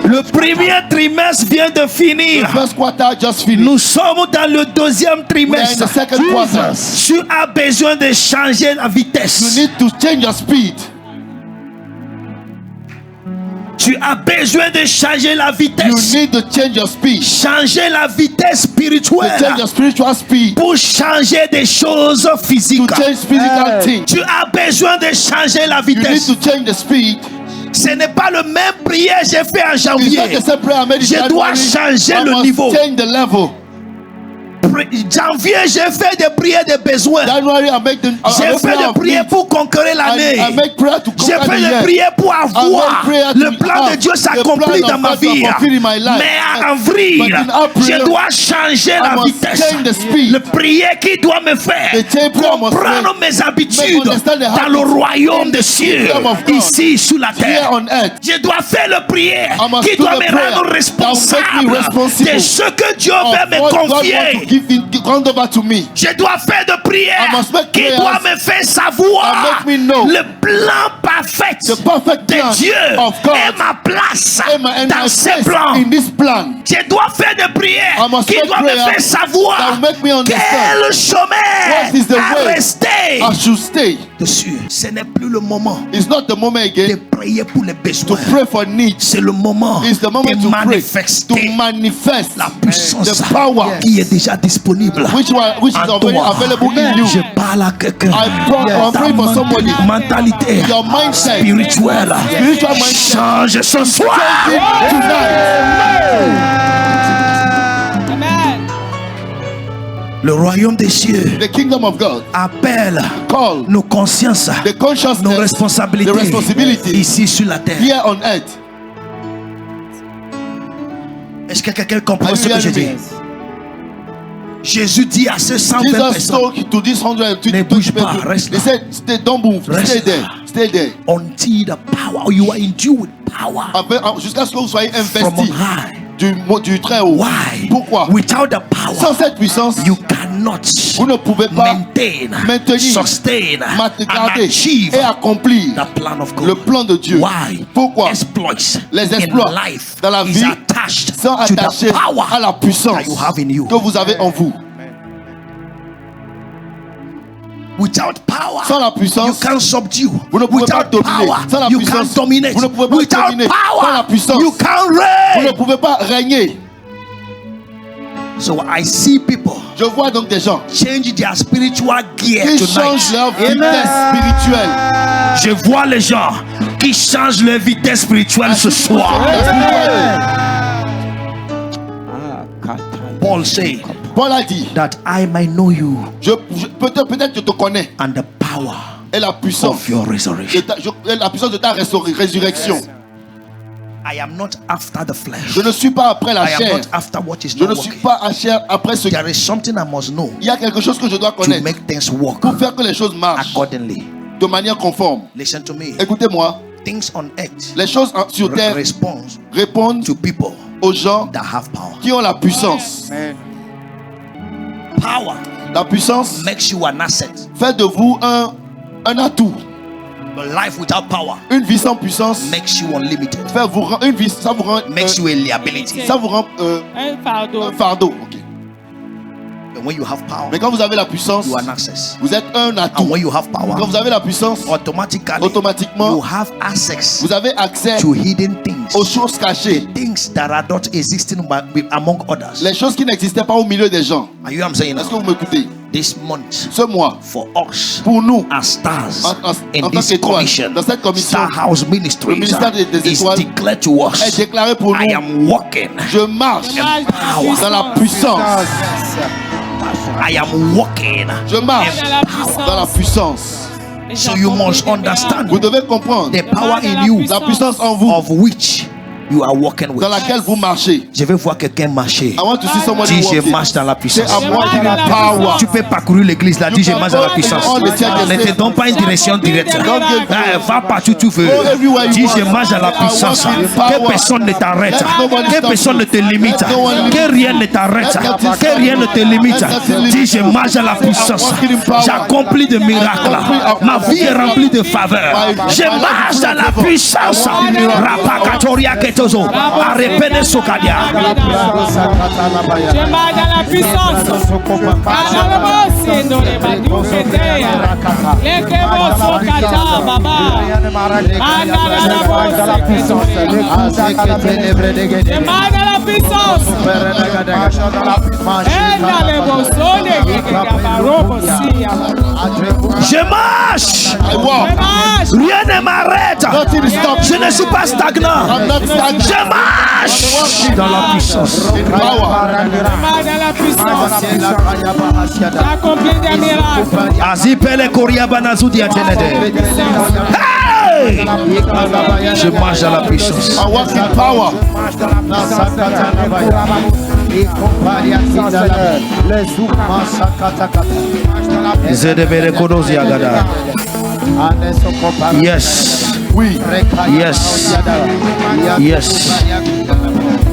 Le premier trimestre vient de finir. The first quarter just finished. Nous sommes dans le deuxième We are in trimestre. the second quarter. Tu as besoin de changer la You vitesse. need to change your speed. Tu as besoin de changer la You vitesse. need to change your speed. Changer la vitesse To spirituelle change your spiritual speed. pour changer des choses To physiques. change physical things. Tu as besoin de changer la You need vitesse. to change the speed. Ce n'est pas le même prière que j'ai fait en It's janvier. not the same prayer I made in Je dois January. changer I le must niveau. change the level. Janvier, j'ai fait des prières de besoin. January, I make the J'ai fait des prières pour conquérir l'année. I make prayer to J'ai conquer fait the des year. prières pour avoir prayer le to plan de have Dieu the s'accomplit plan dans of ma God to vie. fulfill in my life. Mais en avril, But in April, je dois changer I la must vitesse. change the speed. Le prière qui doit me faire The change prayer must comprendre make- mes habitudes understand the dans le habits royaume in des the cieux, kingdom of God. ici sur la Here terre. on earth. Je dois faire le prière I must qui do doit the me prayer rendre that will make responsable me responsible de ce que Dieu of veut me what God confier. wants to give hand over to me. Je dois faire de prières I must make qui prayers doit me faire savoir and make me know le plan parfait The perfect plan de Dieu of God et ma place and my dans ce place plan. in this plan. Je dois faire des prières I must qui make doivent me prayers faire savoir that will make me understand quel chemin what is the à way rester I should stay. dessus. Ce n'est plus le moment It's not the moment de again prier pour les to besoins. pray for needs. C'est le moment It's the moment de to pray, manifester to manifest la puissance the power qui est déjà disponible. which is en already toi. available in you. Je parle à quelqu'un. I'm praying for somebody. Mentalité Your mindset, spirituelle spiritual mindset, change ce soir. change it tonight. Le royaume des cieux The kingdom of God appelle call nos consciences, the consciousness, nos responsabilités the responsibility ici sur la terre. here on earth. Est-ce que quelqu'un comprend Are ce you que je hearing dis? me? Jésus dit à ces 120 Jesus personnes, spoke to these 120 Ne bouge pas, people. reste He là. said, stay, don't move, Reste stay there, là. stay there. until the power, you are endued with power Jusqu'à ce que vous soyez from on investi high. du très haut. Why? Pourquoi? Without the power, Sans cette puissance, you cannot vous ne pouvez pas maintenir, sustain, and garder achieve et accomplir the plan of God. le plan de Dieu. Why? Pourquoi? Exploits Les exploits in life dans la is vie attached sont to the attachés power à la puissance that you have in you. que vous avez en vous. Without power, Sans la you puissance, can't subdue. vous ne pouvez pas Without dominer. power, Sans la you puissance, can't dominate. vous ne pouvez pas Without dominer. Sans la power, puissance, you can't vous ne reign. pouvez pas régner. So I see people Je vois donc des gens change their spiritual gear qui changent tonight. leur vitesse spirituelle. Je vois les gens qui changent leur vitesse spirituelle ce soir. Paul said Paul a dit, that I might know you peut-être je te connais and the power et la puissance of your resurrection. la puissance de ta résurrection. I am not after the flesh. Je ne suis pas après la I am chair. not after what is Je not ne suis working. pas après ce. There is something I must know Il y a quelque chose que je dois to connaître make things work pour faire que les choses marchent accordingly. de manière conforme. Listen to me. Écoutez-moi, Things on earth les choses sur terre respond répondent to people aux gens that have power. qui ont la puissance. Power La puissance makes you an asset. fait de vous un atout. But life without power Une vie sans puissance makes you unlimited. fait vous rend une vie, ça vous rend Makes you a liability. ça vous rend Un fardeau. un fardeau. Ok. And when you have power, Mais quand vous avez la puissance, you are an access. vous êtes un And atout. when you have Quand power, vous avez la puissance, automatiquement automatiquement, you have access vous avez accès to hidden things, aux choses cachées, things that are not existing among others. les choses qui n'existaient pas au milieu des gens. Are you I'm saying Est-ce que now? vous m'écoutez? This month Ce mois, for us pour nous, as stars en in tant this qu'étoile, commission, dans cette commission, Star House le Ministries ministère des is étoiles declared to est us. déclaré pour I nous. am walking. Je marche dans la puissance. I am walking. Je marche dans la puissance. So you must understand Vous devez comprendre the power in you la puissance en vous of which you are walking with. dans laquelle vous marchez. Je vais voir quelqu'un marcher. I want to see somebody Dis je walking. marche dans la C'est puissance. à moi qui le power. Tu peux parcourir l'église là, dis je marche dans la puissance. Ne te donne pas une direction directe. Va partout où tu veux. Dis je marche dans la puissance. Que personne ne t'arrête. Que personne ne te limite. Que rien ne t'arrête. Que rien ne te limite. Dis je marche dans la puissance. J'accomplis des miracles. Ma vie est remplie de faveurs. Je marche dans la puissance. Rapakatoria que Tozo, Arepene Sokadia. Je marche dans la puissance. Je marche. Rien ne m'arrête. Je ne suis pas stagnant. Je marche dans la puissance. Azipele Koriabana Zudia Tenede. Hey! Je marche dans la puissance. I walk in power. Zedebere Kodozi Agada. Yes. Oui. Yes. Yes.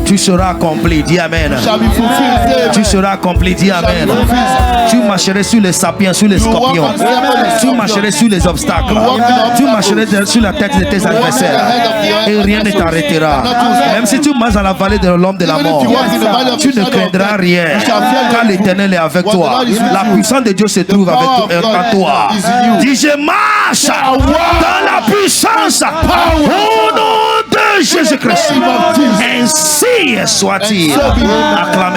Tu seras accompli, dis Amen. Shall be fulfilled. Tu seras accompli, dis Amen. Tu marcherais sur les sapiens, sur les scorpions. Tu marcherais sur les obstacles. Tu marcherais sur la tête de tes adversaires. Et rien ne t'arrêtera. Même si tu marches dans la vallée de l'homme de la mort, tu ne craindras rien. Car l'Éternel est avec toi. La puissance de Dieu se trouve en toi. Dis, je marche dans la puissance. Au nom de Jésus-Christ. Ainsi soit-il. Acclamez